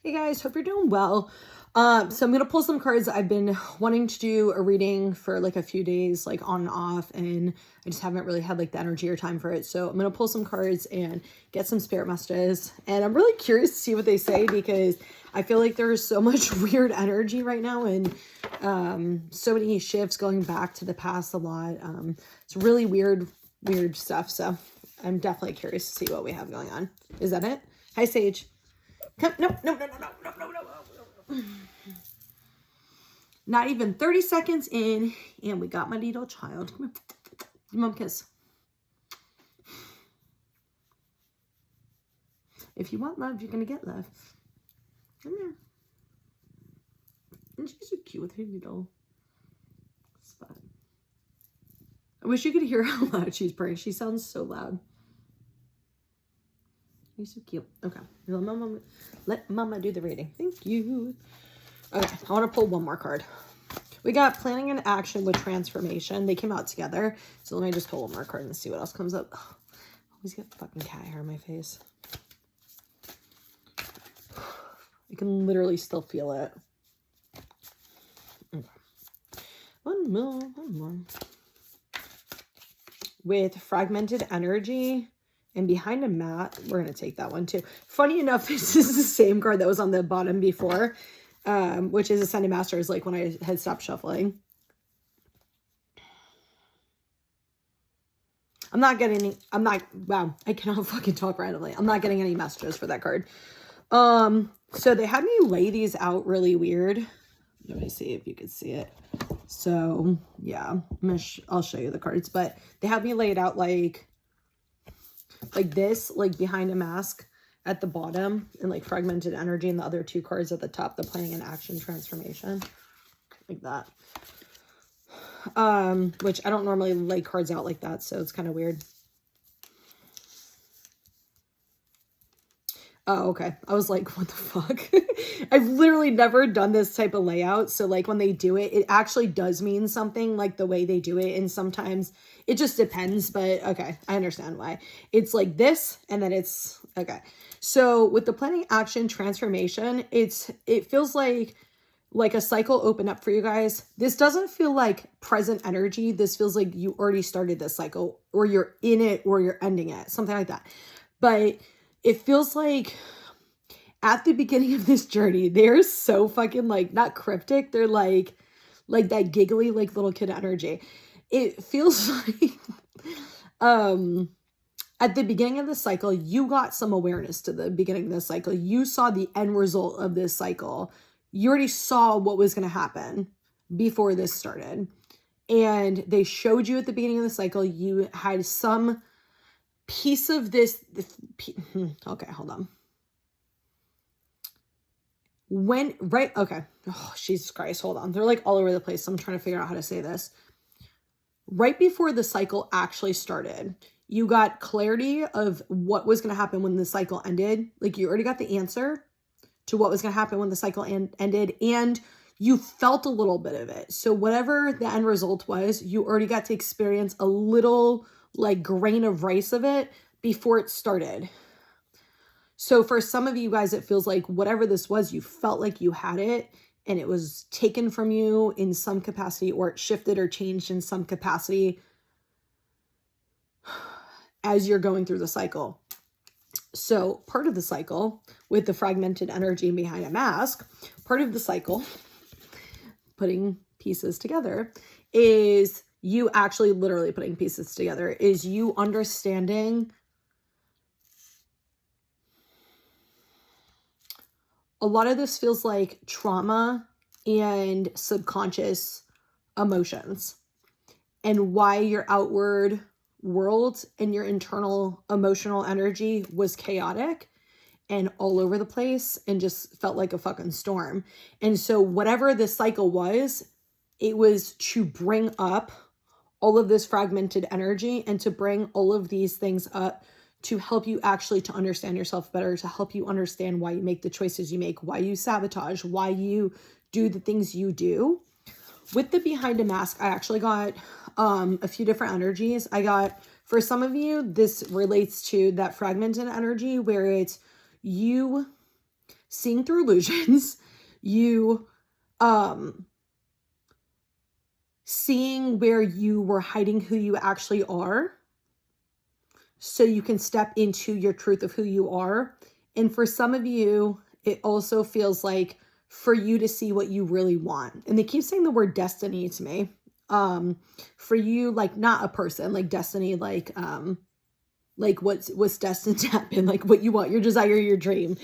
Hey guys, hope you're doing well. So I'm gonna pull some cards. I've been wanting to do a reading for like a few days, like on and off, and I just haven't really had like the energy or time for it. So I'm gonna pull some cards and get some spirit messages. And I'm really curious to see what they say because I feel like there's so much weird energy right now and so many shifts going back to the past a lot. It's really weird stuff. So I'm definitely curious to see what we have going on. Is that it? Hi, Sage. Come, no. Not even 30 seconds in, and we got my little child. Come here. Mom kiss. If you want love, you're going to get love. Come here. And she's so cute with her little spot. I wish you could hear how loud she's purring. She sounds so loud. You're so cute. Okay. Let mama do the reading. Thank you. Okay. I want to pull one more card. We got planning an action with transformation. They came out together. So let me just pull one more card and see what else comes up. Oh, I always get fucking cat hair on my face. I can literally still feel it. Okay. One more. With fragmented energy and behind a mat, we're going to take that one too. Funny enough, this is the same card that was on the bottom before. Which is Ascended Masters, like when I had stopped shuffling. Wow, I cannot fucking talk randomly. I'm not getting any messages for that card. So they had me lay these out really weird. Let me see if you can see it. So, yeah, I'll show you the cards, but they had me lay it out like this, like behind a mask at the bottom, and like fragmented energy, and the other two cards at the top, the planning and action transformation, like that. Which I don't normally lay cards out like that, so it's kind of weird. Oh, okay. I was like, what the fuck? I've literally never done this type of layout. So like when they do it, it actually does mean something, like the way they do it. And sometimes it just depends, but okay, I understand why. It's like this, and then it's, okay. So with the planning action transformation, it feels like a cycle opened up for you guys. This doesn't feel like present energy. This feels like you already started this cycle, or you're in it, or you're ending it, something like that. But it feels like at the beginning of this journey, they're so fucking like, not cryptic. They're like that giggly, like little kid energy. It feels like, at the beginning of the cycle, you got some awareness to the beginning of the cycle. You saw the end result of this cycle. You already saw what was going to happen before this started. And they showed you at the beginning of the cycle, you had some piece of this. Okay, hold on. Okay. Oh, Jesus Christ, hold on. They're like all over the place. So I'm trying to figure out how to say this. Right before the cycle actually started, you got clarity of what was going to happen when the cycle ended. Like you already got the answer to what was going to happen when the cycle ended, and you felt a little bit of it. So whatever the end result was, you already got to experience a little like grain of rice of it before it started. So for some of you guys, it feels like whatever this was, you felt like you had it and it was taken from you in some capacity, or it shifted or changed in some capacity as you're going through the cycle. So part of the cycle with the fragmented energy behind a mask, part of the cycle, putting pieces together, is you actually literally putting pieces together, is you understanding a lot of this feels like trauma and subconscious emotions, and why your outward world and your internal emotional energy was chaotic and all over the place and just felt like a fucking storm. And so whatever this cycle was, it was to bring up all of this fragmented energy and to bring all of these things up to help you actually to understand yourself better, to help you understand why you make the choices you make, why you sabotage, why you do the things you do. With the behind a mask, I actually got a few different energies. I got, for some of you, this relates to that fragmented energy where it's you seeing through illusions, you seeing where you were hiding who you actually are, so you can step into your truth of who you are. And for some of you, it also feels like for you to see what you really want. And they keep saying the word destiny to me. For you, like not a person, like destiny, like what's destined to happen, like what you want, your desire, your dream.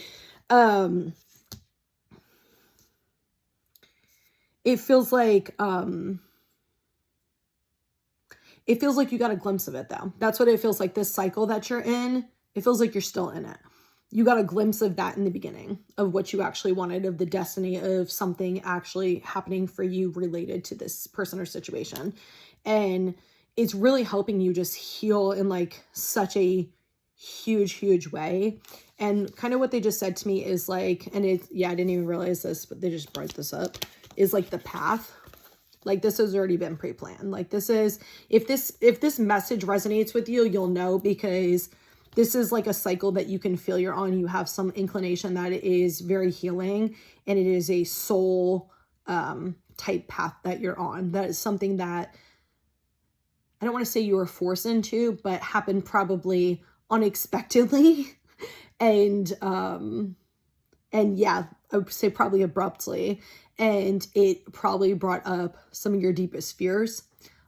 It feels like you got a glimpse of it though. That's what it feels like. This cycle that you're in, it feels like you're still in it. You got a glimpse of that in the beginning, of what you actually wanted, of the destiny of something actually happening for you related to this person or situation. And it's really helping you just heal in like such a huge way. And kind of what they just said to me is like, and it, yeah, I didn't even realize this, but they just brought this up, is like the path. Like this has already been pre-planned. Like this is, if this message resonates with you, you'll know, because this is like a cycle that you can feel you're on. You have some inclination that it is very healing, and it is a soul type path that you're on. That is something that I don't want to say you were forced into, but happened probably unexpectedly. And yeah, I would say probably abruptly. And it probably brought up some of your deepest fears,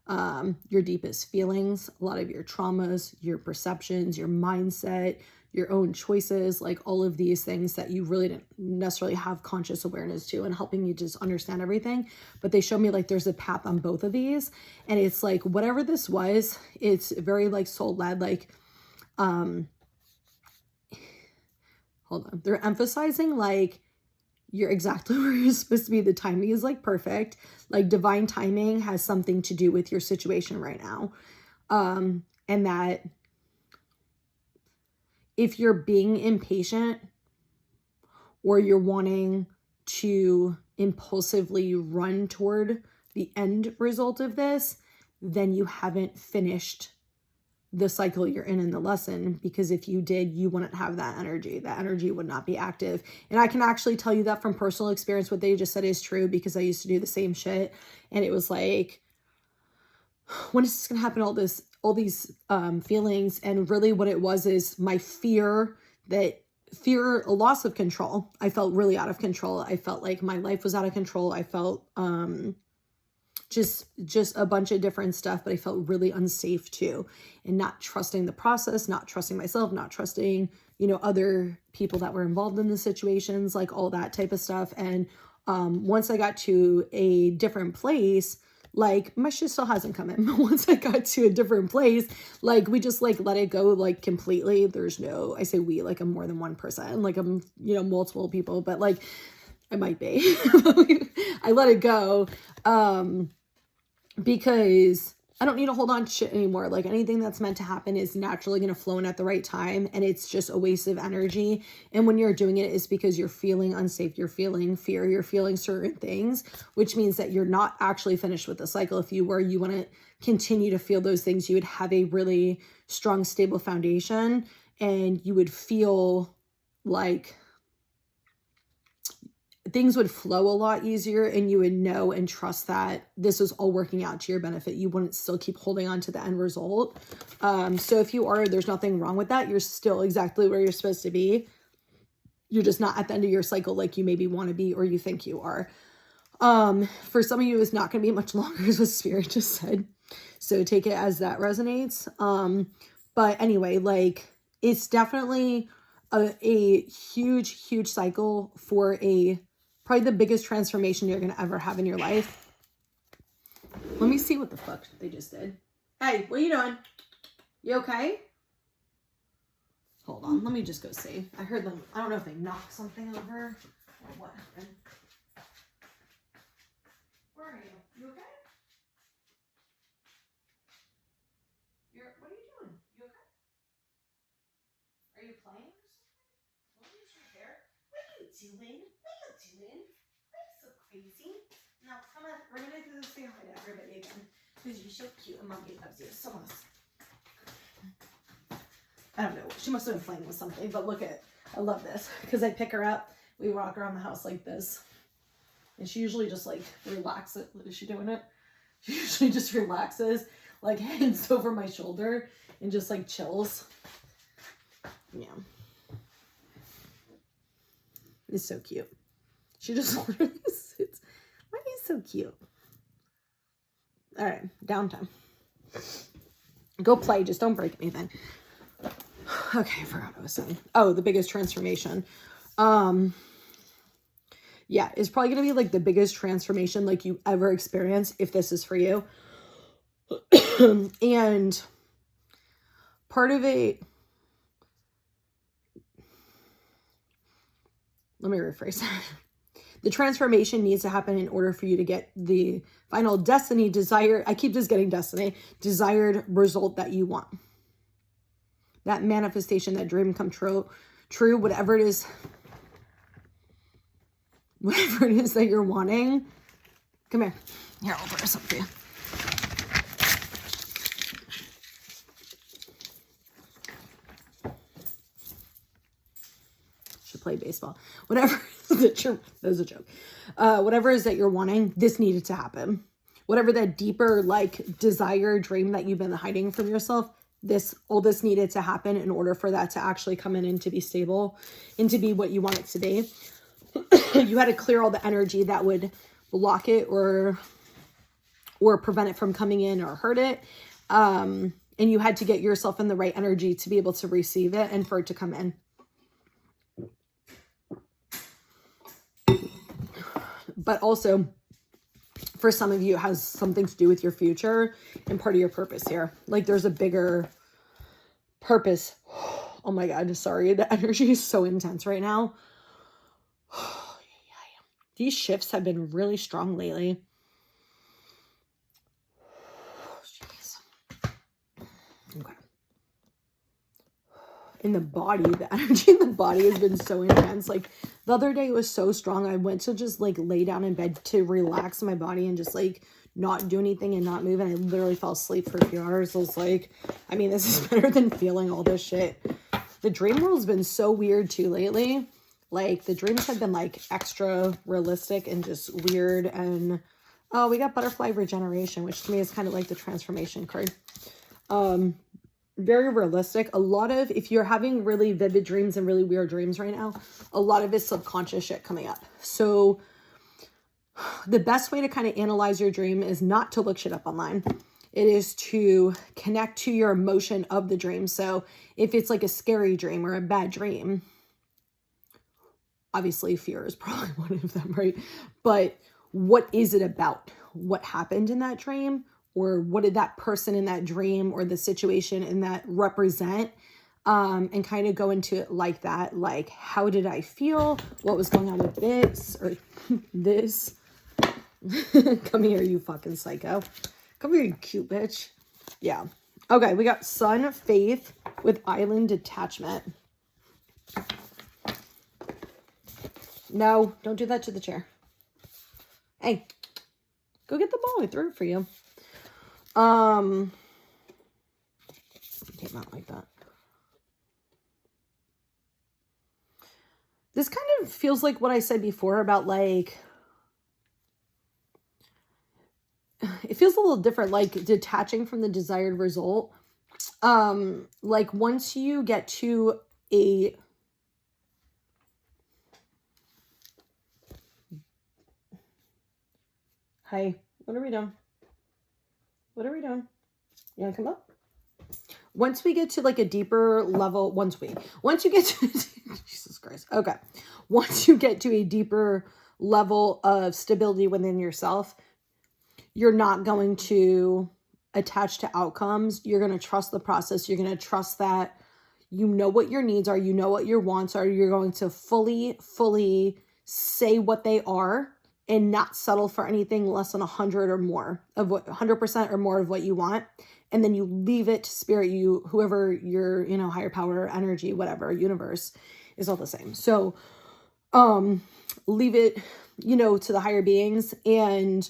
your deepest feelings, a lot of your traumas, your perceptions, your mindset, your own choices, like all of these things that you really didn't necessarily have conscious awareness to, and helping you just understand everything. But they show me like there's a path on both of these. And it's like, whatever this was, it's very like soul led, like, hold on. They're emphasizing like, you're exactly where you're supposed to be. The timing is like perfect. Like divine timing has something to do with your situation right now. And that if you're being impatient, or you're wanting to impulsively run toward the end result of this, then you haven't finished the cycle you're in the lesson. Because if you did, you wouldn't have that energy. That energy would not be active. And I can actually tell you that from personal experience. What they just said is true, because I used to do the same shit. And it was like, when is this gonna happen? All these feelings. And really what it was is my fear, a loss of control. I felt really out of control. I felt like my life was out of control. I felt just a bunch of different stuff, but I felt really unsafe too, and not trusting the process, not trusting myself, not trusting, other people that were involved in the situations, like all that type of stuff. And once I got to a different place, like my shit still hasn't come in, but once I got to a different place, like we just like let it go, like completely. There's no, I say we, like I'm more than one person, like I'm, multiple people, but like I might be. I let it go because I don't need to hold on to shit anymore. Like anything that's meant to happen is naturally going to flow in at the right time, and it's just a waste of energy. And when you're doing it, it's because you're feeling unsafe, you're feeling fear, you're feeling certain things, which means that you're not actually finished with the cycle. If you were, you want to continue to feel those things, you would have a really strong, stable foundation, and you would feel like things would flow a lot easier, and you would know and trust that this is all working out to your benefit. You wouldn't still keep holding on to the end result. So if you are, there's nothing wrong with that. You're still exactly where you're supposed to be. You're just not at the end of your cycle like you maybe want to be, or you think you are. For some of you, it's not going to be much longer, as what Spirit just said. So take it as that resonates. But anyway, like it's definitely a huge cycle for probably the biggest transformation you're going to ever have in your life. Let me see what the fuck they just did. Hey, what are you doing? You okay? Hold on. Let me just go see. I heard them. I don't know if they knocked something over or what happened. Where are you? You okay? What are you doing? You okay? Are you playing or something? What is your hair? What are you doing? Why are you so crazy? Now, come on. We're going to do this thing to everybody again. Because you're so cute and Mommy loves you so much. I don't know. She must have been playing with something, but look at, I love this because I pick her up We walk around the house like this. And she usually just like relaxes. Is she doing it? She usually just relaxes, like hands over my shoulder and just like chills. Yeah. It's so cute. She just literally sits. Why are you so cute? All right, downtime. Go play, just don't break anything. Okay, I forgot what I was saying. Oh, the biggest transformation. Yeah, it's probably going to be like the biggest transformation like you ever experience if this is for you. And part of it, let me rephrase that. The transformation needs to happen in order for you to get the final destiny desired. I keep just getting destiny, desired result that you want. That manifestation, that dream come true, whatever it is that you're wanting. Come here. Here, I'll order something for you. Should play baseball. Whatever. That was a joke. Whatever it is that you're wanting, this needed to happen. Whatever that deeper, like, desire, dream that you've been hiding from yourself, all this needed to happen in order for that to actually come in and to be stable and to be what you want it to be. You had to clear all the energy that would block it or prevent it from coming in or hurt it. And you had to get yourself in the right energy to be able to receive it and for it to come in. But also, for some of you, it has something to do with your future and part of your purpose here. Like, there's a bigger purpose. Oh my God, sorry. The energy is so intense right now. These shifts have been really strong lately. Jeez. Okay. In the body, the energy in the body has been so intense. Like, the other day it was so strong. I went to just like lay down in bed to relax my body and just like not do anything and not move. And I literally fell asleep for a few hours. I was like, I mean, this is better than feeling all this shit. The dream world's been so weird too lately. Like, the dreams have been like extra realistic and just weird. And oh, we got butterfly regeneration, which to me is kind of like the transformation card. Very realistic. A lot of, if you're having really vivid dreams and really weird dreams right now, a lot of it's subconscious shit coming up. So the best way to kind of analyze your dream is not to look shit up online. It is to connect to your emotion of the dream. So if it's like a scary dream or a bad dream, obviously fear is probably one of them, right? But what is it about? What happened in that dream? Or what did that person in that dream or the situation in that represent? And kind of go into it like that. Like, how did I feel? What was going on with this or this? Come here, you fucking psycho. Come here, you cute bitch. Yeah. Okay, we got Sun, Faith with Island Detachment. No, don't do that to the chair. Hey, go get the ball. I threw it for you. Okay, not like that. This kind of feels like what I said before about like, it feels a little different, like detaching from the desired result. Like once you get to a, hi, what are we doing? What are we doing? You want to come up? Once we get to like a deeper level, once you get to, Jesus Christ. Okay. Once you get to a deeper level of stability within yourself, you're not going to attach to outcomes. You're going to trust the process. You're going to trust that you know what your needs are. You know what your wants are. You're going to fully say what they are and not settle for anything less than 100 or more of what 100% or more of what you want. And then you leave it to spirit, whoever your, higher power, energy, whatever, universe is all the same. So, leave it, to the higher beings and,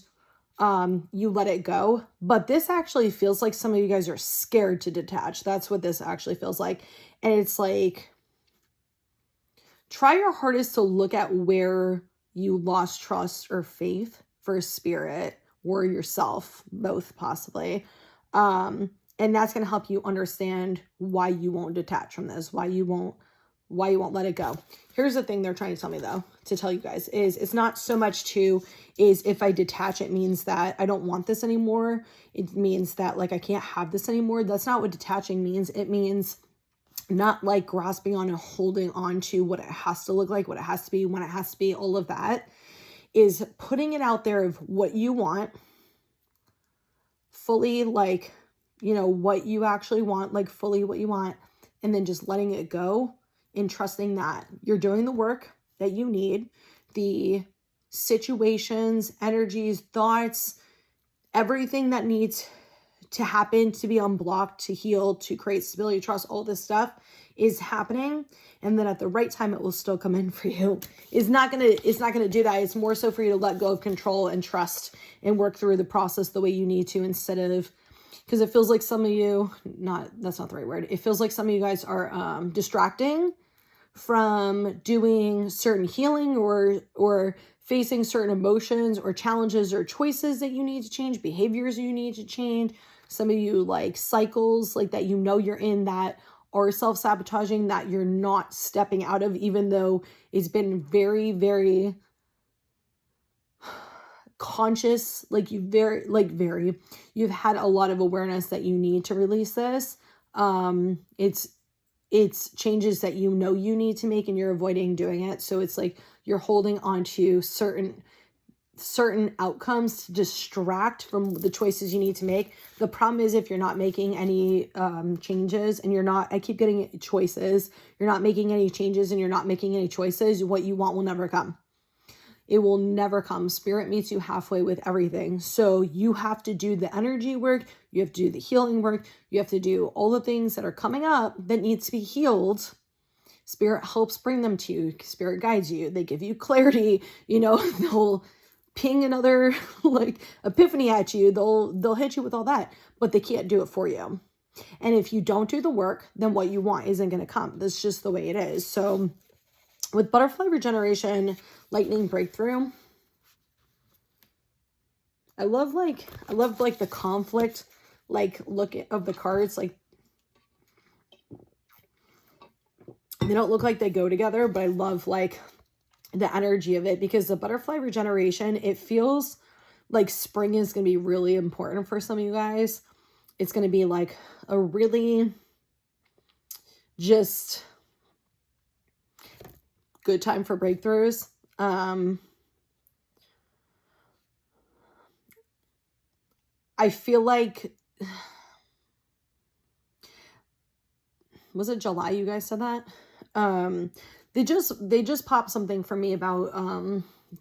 you let it go. But this actually feels like some of you guys are scared to detach. That's what this actually feels like. And it's like, try your hardest to look at where you lost trust or faith for spirit or yourself, both possibly. And that's going to help you understand why you won't detach from this, why you won't let it go. Here's the thing they're trying to tell me, though, to tell you guys, is it's not so much is if I detach, it means that I don't want this anymore. It means that, like, I can't have this anymore. That's not what detaching means. It means not like grasping on and holding on to what it has to look like, what it has to be, when it has to be, all of that. Is putting it out there of what you want, fully, like, you know, what you actually want, like fully what you want, and then just letting it go and trusting that you're doing the work that you need, the situations, energies, thoughts, everything that needs to happen to be unblocked, to heal, to create stability, trust, all this stuff is happening. And then at the right time, it will still come in for you. It's not gonna do that. It's more so for you to let go of control and trust and work through the process the way you need to, instead of, because it feels like some of you, that's not the right word. It feels like some of you guys are distracting from doing certain healing or facing certain emotions or challenges or choices that you need to change, behaviors you need to change. Some of you, like, cycles like that, you know, you're in that are self-sabotaging, that you're not stepping out of, even though it's been very, very conscious, like you've had a lot of awareness that you need to release this. It's changes that you know you need to make and you're avoiding doing it. So it's like you're holding on to certain outcomes to distract from the choices you need to make. The problem is, if you're not making any changes and I keep getting choices, you're not making any changes and you're not making any choices, what you want will never come. It will never come. Spirit meets you halfway with everything. So you have to do the energy work. You have to do the healing work. You have to do all the things that are coming up that needs to be healed. Spirit helps bring them to you. Spirit guides you. They give you clarity. You know, they'll ping another like epiphany at you. They'll hit you with all that, but they can't do it for you. And if you don't do the work, then what you want isn't going to come. That's just the way it is. So with butterfly regeneration, lightning breakthrough, I love the conflict, like, look of the cards. Like, they don't look like they go together, but I love, like, the energy of it, because the butterfly regeneration, it feels like spring is going to be really important for some of you guys. It's going to be like a really just good time for breakthroughs. I feel like, was it July you guys said that? They just popped something for me about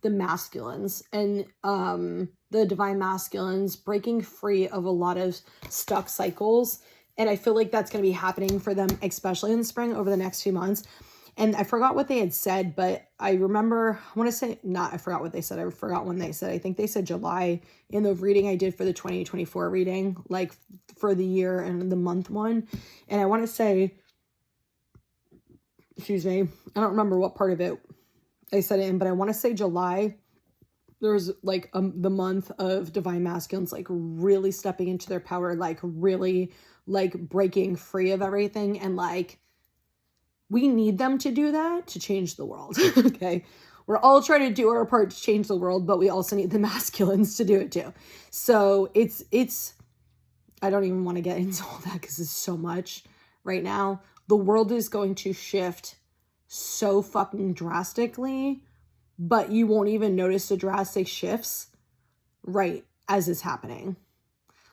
the masculines and the divine masculines breaking free of a lot of stuck cycles. And I feel like that's going to be happening for them, especially in the spring, over the next few months. And I forgot what they had said, but I remember, I forgot what they said. I forgot when they said. I think they said July in the reading I did for the 2024 reading, like for the year and the month one. And I want to say, excuse me, I don't remember what part of it I said it in, but I want to say July, there's like the month of divine masculines, like really stepping into their power, like really like breaking free of everything. And like, we need them to do that to change the world. Okay. We're all trying to do our part to change the world, but we also need the masculines to do it too. So it's, I don't even want to get into all that because it's so much right now. The world is going to shift so fucking drastically, but you won't even notice the drastic shifts right as it's happening.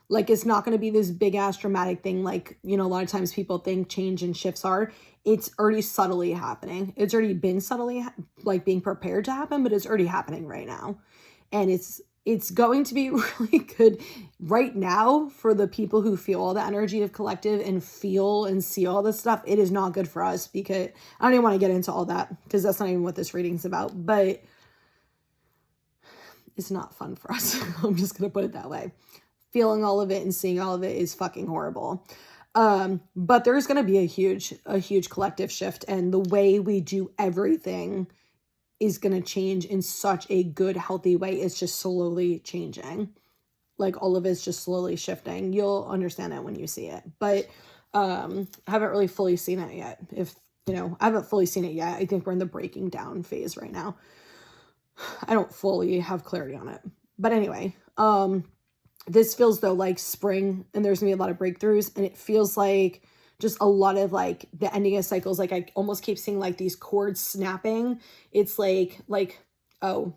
Like, it's not going to be this big ass dramatic thing. Like, you know, a lot of times people think change and shifts are. It's already subtly happening. It's already been subtly like being prepared to happen, but it's already happening right now. And it's going to be really good right now for the people who feel all the energy of collective and feel and see all this stuff. It is not good for us, because I don't even want to get into all that because that's not even what this reading's about, but it's not fun for us. I'm just going to put it that way. Feeling all of it and seeing all of it is fucking horrible. But there's going to be a huge collective shift, and the way we do everything is going to change in such a good, healthy way. It's just slowly changing. Like all of it's just slowly shifting. You'll understand it when you see it. But I haven't really fully seen it yet. If, you know, I haven't fully seen it yet. I think we're in the breaking down phase right now. I don't fully have clarity on it. But anyway, this feels though like spring, and there's gonna be a lot of breakthroughs, and it feels like just a lot of like the ending of cycles. Like I almost keep seeing like these cords snapping. It's like oh,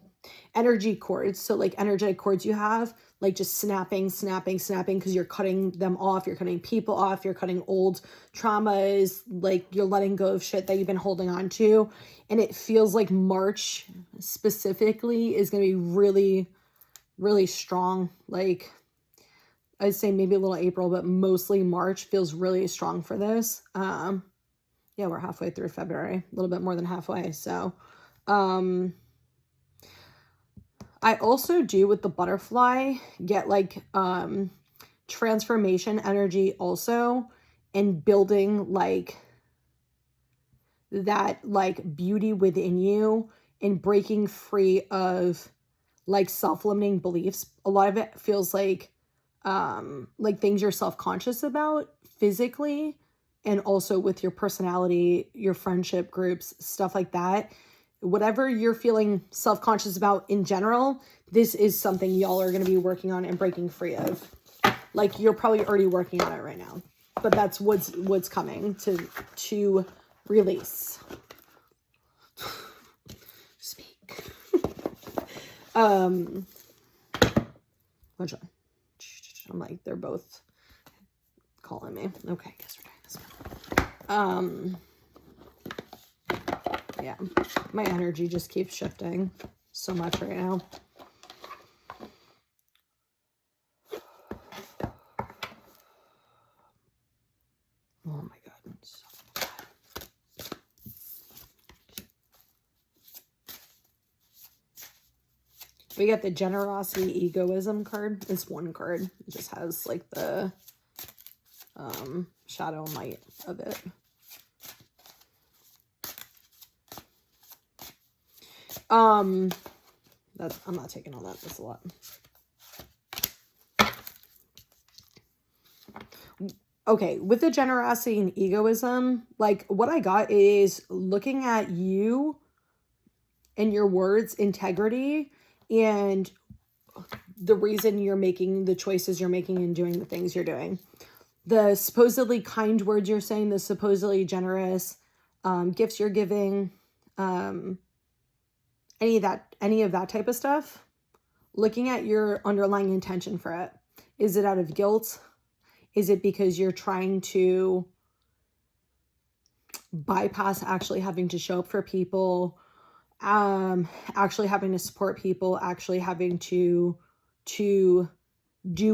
energy cords. So like energetic cords you have, like just snapping because you're cutting them off, you're cutting people off, you're cutting old traumas, like you're letting go of shit that you've been holding on to. And it feels like March specifically is going to be really, really strong. Like I'd say maybe a little April, but mostly March feels really strong for this. Yeah, we're halfway through February, a little bit more than halfway. So, I also do with the butterfly get like, transformation energy also, and building like that, like beauty within you, and breaking free of like self-limiting beliefs. A lot of it feels like things you're self-conscious about physically, and also with your personality, your friendship groups, stuff like that. Whatever you're feeling self-conscious about in general, this is something y'all are going to be working on and breaking free of. Like you're probably already working on it right now, but that's what's coming to release. Speak. Which one? I'm like, they're both calling me. Okay, I guess we're doing this one. Yeah, my energy just keeps shifting so much right now. Oh my God. So bad. We got the generosity egoism card. It's one card. It just has like the shadow and light of it. I'm not taking all that. That's a lot. Okay, with the generosity and egoism, like what I got is looking at you and your words, integrity, and the reason you're making the choices you're making and doing the things you're doing. The supposedly kind words you're saying, the supposedly generous gifts you're giving, any of that type of stuff. Looking at your underlying intention for it. Is it out of guilt? Is it because you're trying to bypass actually having to show up for people, actually having to support people, actually having to do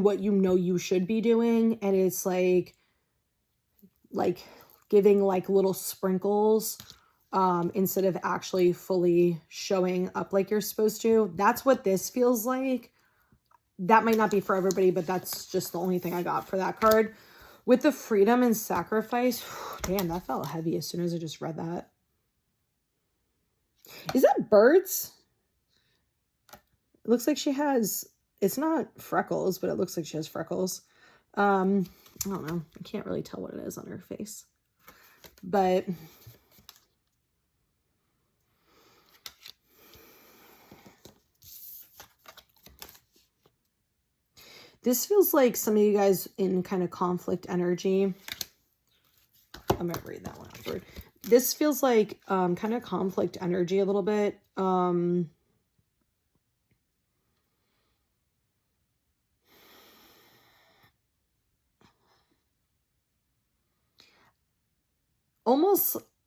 what you know you should be doing, and it's like giving like little sprinkles instead of actually fully showing up like you're supposed to? That's what this feels like. That might not be for everybody, but that's just the only thing I got for that card. With the freedom and sacrifice, damn, that felt heavy as soon as I just read that. Is that birds? It looks like she has, it's not freckles, but it looks like she has freckles. I don't know. I can't really tell what it is on her face. But this feels like some of you guys in kind of conflict energy. I'm going to read that one afterward. This feels like kind of conflict energy a little bit.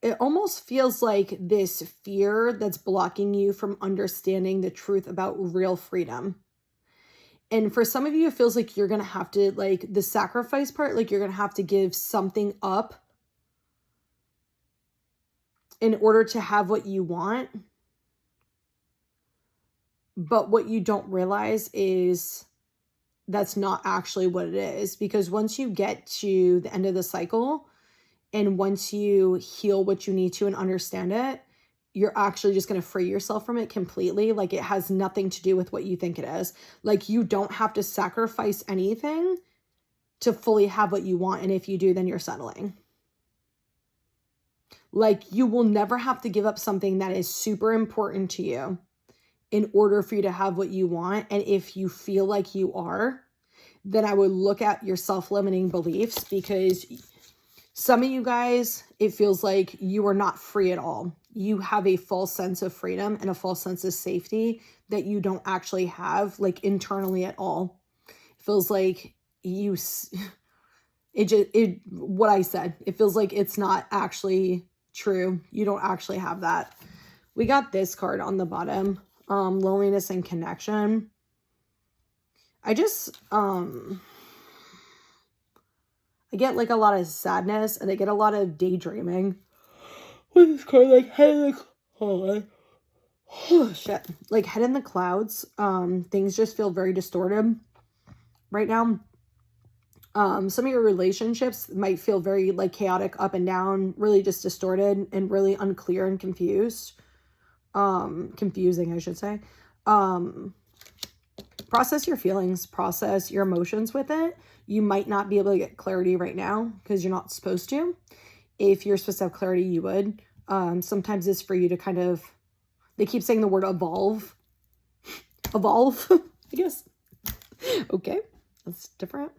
It almost feels like this fear that's blocking you from understanding the truth about real freedom. And for some of you, it feels like you're going to have to, like the sacrifice part, like you're going to have to give something up in order to have what you want. But what you don't realize is that's not actually what it is. Because once you get to the end of the cycle, and once you heal what you need to and understand it, you're actually just going to free yourself from it completely. Like, it has nothing to do with what you think it is. Like, you don't have to sacrifice anything to fully have what you want. And if you do, then you're settling. Like, you will never have to give up something that is super important to you in order for you to have what you want. And if you feel like you are, then I would look at your self-limiting beliefs, because some of you guys, it feels like you are not free at all. You have a false sense of freedom and a false sense of safety that you don't actually have, like, internally at all. It feels like what I said, it feels like it's not actually true. You don't actually have that. We got this card on the bottom, loneliness and connection. I get like a lot of sadness, and I get a lot of daydreaming with this card, like head in the shit, like head in the clouds. Things just feel very distorted right now. Some of your relationships might feel very like chaotic, up and down, really just distorted and really unclear and confusing, I should say. Process your feelings, process your emotions with it. You might not be able to get clarity right now because you're not supposed to. If you're supposed to have clarity, you would. Sometimes it's for you to kind of, they keep saying the word evolve, I guess. Okay, that's different.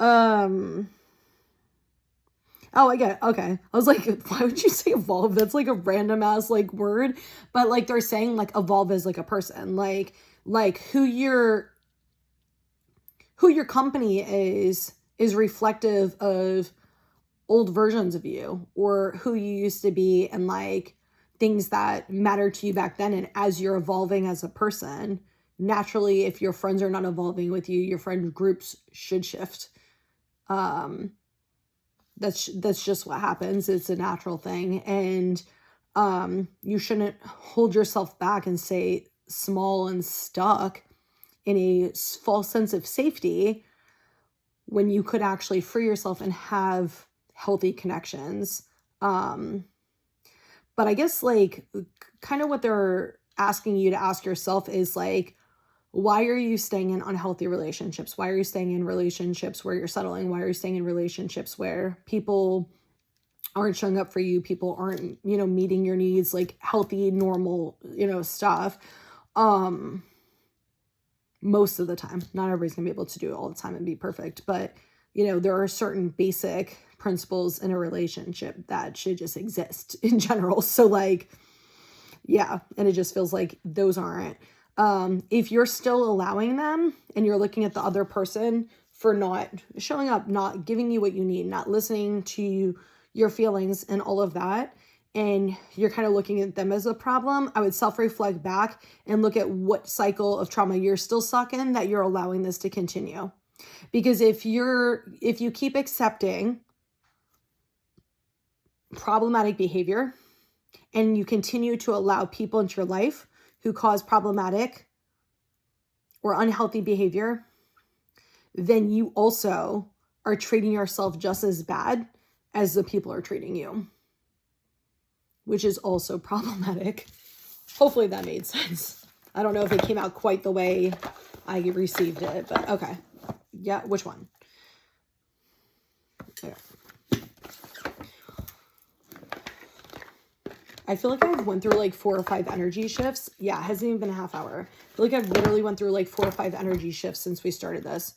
Oh, I get it. Okay. I was like, why would you say evolve? That's like a random ass like word. But like, they're saying like evolve as like a person, like who your company is reflective of old versions of you, or who you used to be, and like things that mattered to you back then. And as you're evolving as a person, naturally, if your friends are not evolving with you, your friend groups should shift. That's just what happens. It's a natural thing. And you shouldn't hold yourself back and stay small and stuck in a false sense of safety when you could actually free yourself and have healthy connections. But I guess like kind of what they're asking you to ask yourself is like, why are you staying in unhealthy relationships? Why are you staying in relationships where you're settling? Why are you staying in relationships where people aren't showing up for you? People aren't, meeting your needs, like healthy, normal, stuff. Most of the time. Not everybody's gonna be able to do it all the time and be perfect, but there are certain basic principles in a relationship that should just exist in general. So like, yeah, and it just feels like those aren't. If you're still allowing them and you're looking at the other person for not showing up, not giving you what you need, not listening to your feelings and all of that, and you're kind of looking at them as a problem, I would self-reflect back and look at what cycle of trauma you're still stuck in that you're allowing this to continue. Because if you keep accepting problematic behavior and you continue to allow people into your life who cause problematic or unhealthy behavior, then you also are treating yourself just as bad as the people are treating you, which is also problematic. Hopefully that made sense. I don't know if it came out quite the way I received it, but okay. Yeah, which one? Okay. I feel like I've went through like 4 or 5 energy shifts. Yeah, it hasn't even been a half hour. I feel like I've literally went through like 4 or 5 energy shifts since we started this.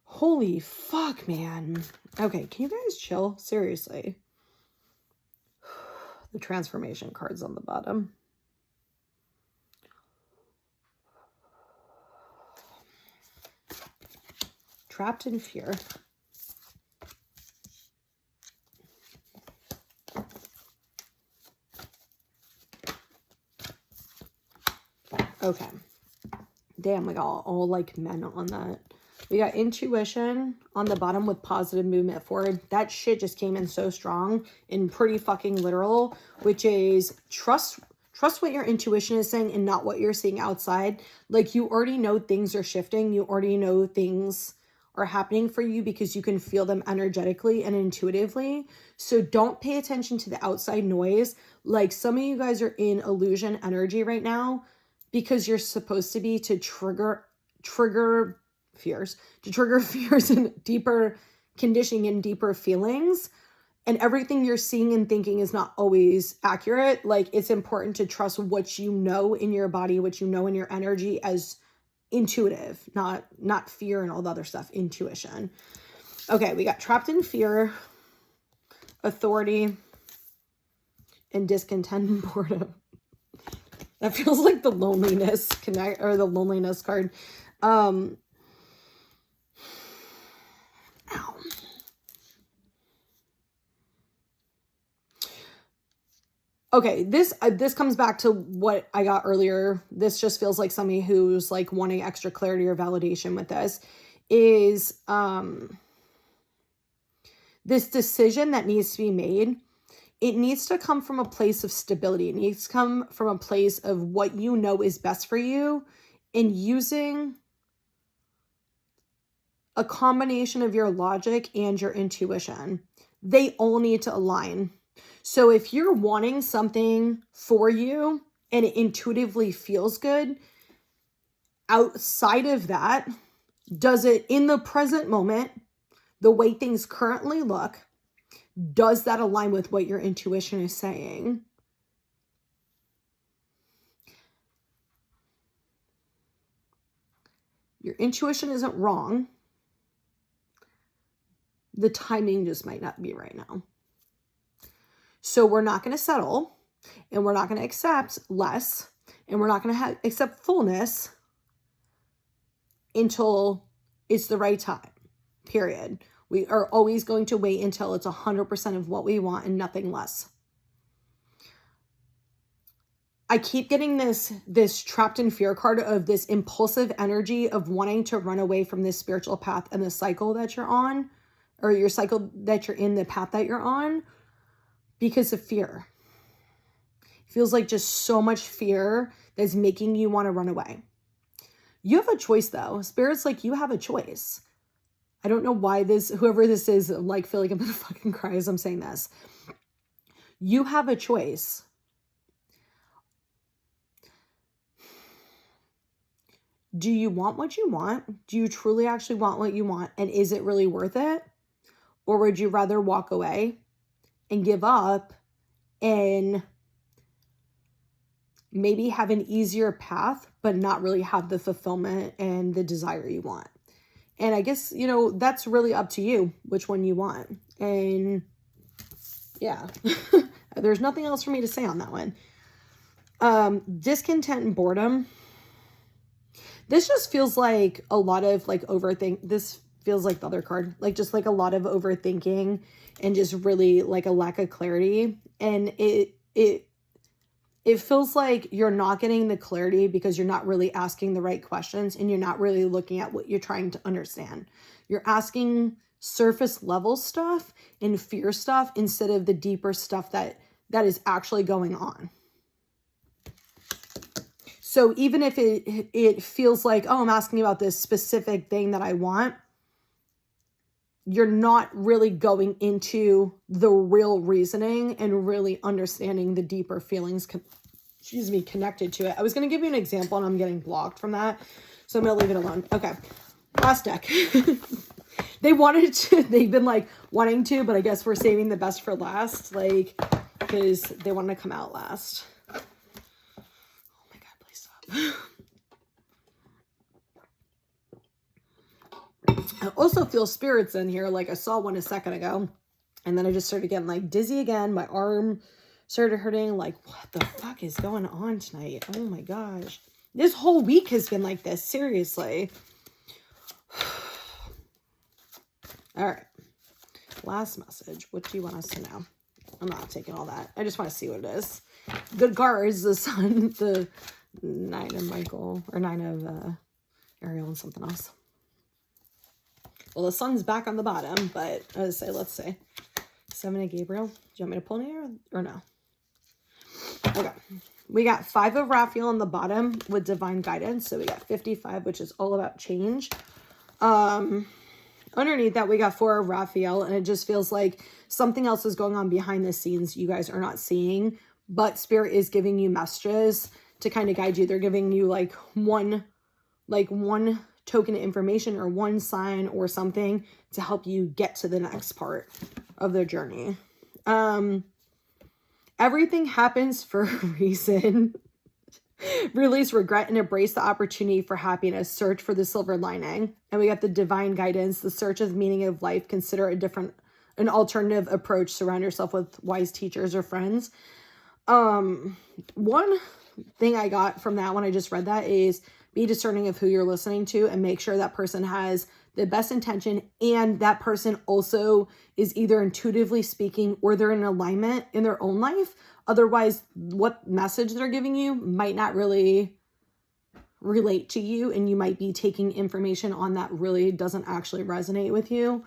Holy fuck, man. Okay, can you guys chill? Seriously. The transformation cards on the bottom. Trapped in fear. Okay. Damn, we got all like men on that. We got intuition on the bottom with positive movement forward. That shit just came in so strong and pretty fucking literal, which is trust Trust what your intuition is saying and not what you're seeing outside. Like, you already know things are shifting. You already know things are happening for you because you can feel them energetically and intuitively. So don't pay attention to the outside noise. Like, some of you guys are in illusion energy right now because you're supposed to be to trigger fears and deeper conditioning and deeper feelings. And everything you're seeing and thinking is not always accurate. Like, it's important to trust what you know in your body, what you know in your energy as intuitive, not fear and all the other stuff, intuition. Okay, we got trapped in fear, authority, and discontent and boredom. That feels like the loneliness the loneliness card. Ow. Okay, this comes back to what I got earlier. This just feels like somebody who's like wanting extra clarity or validation with this is this decision that needs to be made. It needs to come from a place of stability. It needs to come from a place of what you know is best for you, and using a combination of your logic and your intuition. They all need to align. So if you're wanting something for you and it intuitively feels good, outside of that, does it in the present moment, the way things currently look, does that align with what your intuition is saying? Your intuition isn't wrong. The timing just might not be right now. So we're not going to settle, and we're not going to accept less, and we're not going to accept fullness until it's the right time, period. We are always going to wait until it's 100% of what we want and nothing less. I keep getting this trapped in fear card of this impulsive energy of wanting to run away from this spiritual path and the cycle that you're on, or your cycle that you're in, the path that you're on, because of fear. It feels like just so much fear that's making you want to run away. You have a choice though. Spirit's like, you have a choice. I don't know why whoever this is, like, feel like I'm gonna fucking cry as I'm saying this. You have a choice. Do you want what you want? Do you truly actually want what you want? And is it really worth it? Or would you rather walk away and give up and maybe have an easier path, but not really have the fulfillment and the desire you want? And I guess, that's really up to you, which one you want. And yeah, there's nothing else for me to say on that one. Discontent and boredom. This just feels like a lot of like this feels like the other card, like just like a lot of overthinking and just really like a lack of clarity. And it feels like you're not getting the clarity because you're not really asking the right questions, and you're not really looking at what you're trying to understand. You're asking surface level stuff and fear stuff instead of the deeper stuff that is actually going on. So even if it feels like, oh, I'm asking about this specific thing that I want, you're not really going into the real reasoning and really understanding the deeper feelings, connected to it. I was going to give you an example and I'm getting blocked from that, so I'm going to leave it alone. Okay, last deck. They've been like wanting to, but I guess we're saving the best for last, like, because they want to come out last. I also feel spirits in here. Like, I saw one a second ago, and then I just started getting like dizzy again. My arm started hurting. Like, what the fuck is going on tonight? Oh my gosh. This whole week has been like this. Seriously. All right. Last message. What do you want us to know? I'm not taking all that. I just want to see what it is. Good cards. The sun, the Nine of Michael, or Nine of Ariel, and something else. Well, the sun's back on the bottom, but let's say Seven of Gabriel. Do you want me to pull any or no? Okay. We got 5 of Raphael on the bottom with divine guidance. So we got 55, which is all about change. Underneath that, we got 4 of Raphael, and it just feels like something else is going on behind the scenes you guys are not seeing, but Spirit is giving you messages to kind of guide you. They're giving you like one token of information or one sign or something to help you get to the next part of their journey. Everything happens for a reason. Release regret and embrace the opportunity for happiness. Search for the silver lining. And we got the divine guidance, the search of the meaning of life. Consider an alternative approach. Surround yourself with wise teachers or friends. One thing I got from that when I just read that is be discerning of who you're listening to and make sure that person has the best intention and that person also is either intuitively speaking or they're in alignment in their own life. Otherwise, what message they're giving you might not really relate to you, and you might be taking information on that really doesn't actually resonate with you.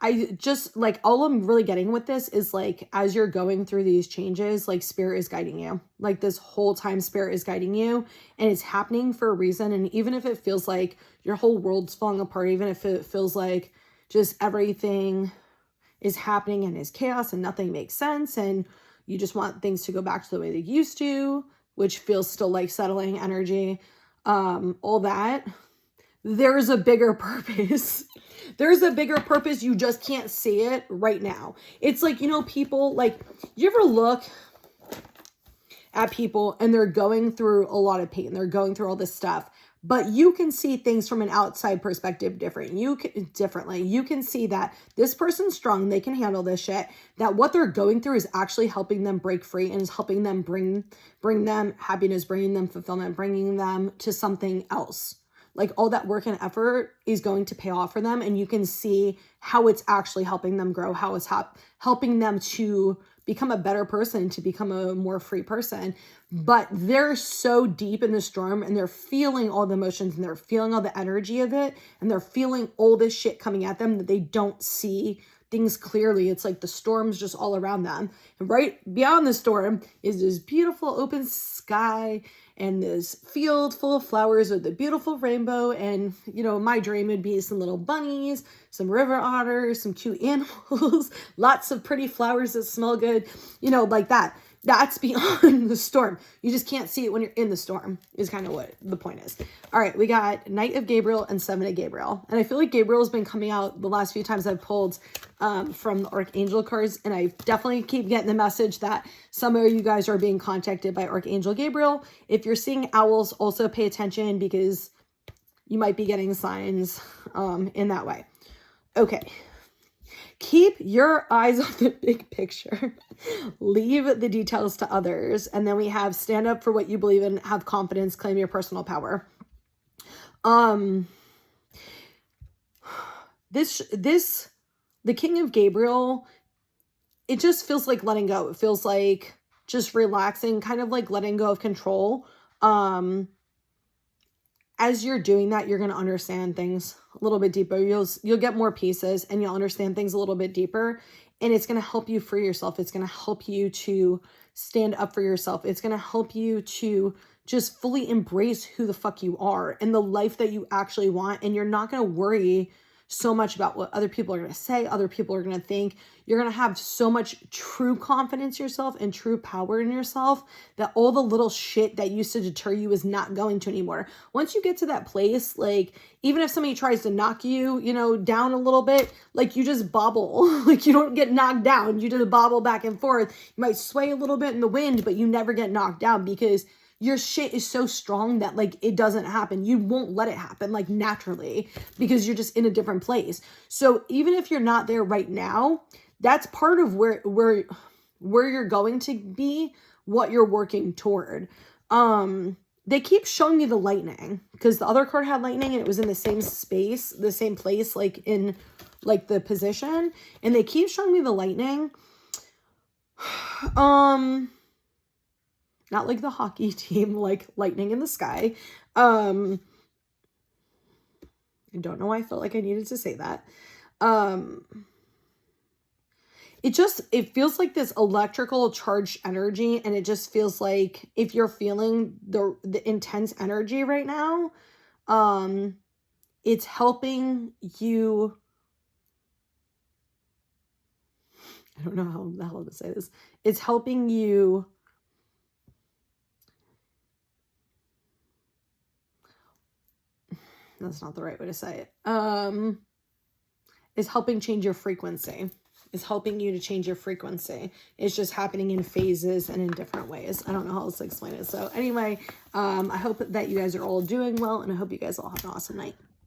I just like all I'm really getting with this is like as you're going through these changes, like Spirit is guiding you. Like this whole time Spirit is guiding you, and it's happening for a reason. And even if it feels like your whole world's falling apart, even if it feels like just everything is happening and is chaos and nothing makes sense and you just want things to go back to the way they used to, which feels still like settling energy, all that, there's a bigger purpose. There's a bigger purpose. You just can't see it right now. It's like, you know, people like, you ever look at people and they're going through a lot of pain. They're going through all this stuff, but you can see things from an outside perspective differently. You can see that this person's strong. They can handle this shit, that what they're going through is actually helping them break free and is helping them bring them happiness, bringing them fulfillment, bringing them to something else. Like all that work and effort is going to pay off for them. And you can see how it's actually helping them grow, how it's helping them to become a better person, to become a more free person. But they're so deep in the storm and they're feeling all the emotions and they're feeling all the energy of it. And they're feeling all this shit coming at them that they don't see things clearly. It's like the storm's just all around them. And right beyond the storm is this beautiful open sky and this field full of flowers with a beautiful rainbow. And, you know, my dream would be some little bunnies, some river otters, some cute animals, lots of pretty flowers that smell good, you know, like that. That's beyond the storm. You just can't see it when you're in the storm is kind of what the point is. All right, we got Knight of Gabriel and 7 of Gabriel. And I feel like Gabriel has been coming out the last few times I've pulled from the Archangel cards. And I definitely keep getting the message that some of you guys are being contacted by Archangel Gabriel. If you're seeing owls, also pay attention because you might be getting signs in that way. Okay. Keep your eyes on the big picture. Leave the details to others. And then we have stand up for what you believe in, have confidence, claim your personal power. The King of Gabriel, it just feels like letting go. It feels like just relaxing, kind of like letting go of control. As you're doing that, you're going to understand things a little bit deeper. You'll get more pieces and you'll understand things a little bit deeper. And it's going to help you free yourself. It's going to help you to stand up for yourself. It's going to help you to just fully embrace who the fuck you are and the life that you actually want. And you're not going to worry so much about what other people are going to say, other people are going to think. You're going to have so much true confidence in yourself and true power in yourself that all the little shit that used to deter you is not going to anymore. Once you get to that place, like even if somebody tries to knock you, you know, down a little bit, like you just bobble, like you don't get knocked down. You just bobble back and forth. You might sway a little bit in the wind, but you never get knocked down because your shit is so strong that like it doesn't happen. You won't let it happen like naturally because you're just in a different place. So even if you're not there right now, that's part of where you're going to be, what you're working toward. They keep showing me the lightning because the other card had lightning and it was in the same space, the same place, like in like the position, and they keep showing me the lightning. Not like the hockey team, like lightning in the sky. I don't know why I felt like I needed to say that. it feels like this electrical charged energy, and it just feels like if you're feeling the intense energy right now, it's helping you. I don't know how the hell to say this. It's helping you that's not the right way to say it. Is helping change your frequency. Is helping you to change your frequency. It's just happening in phases and in different ways. I don't know how else to explain it. So anyway, I hope that you guys are all doing well, and I hope you guys all have an awesome night.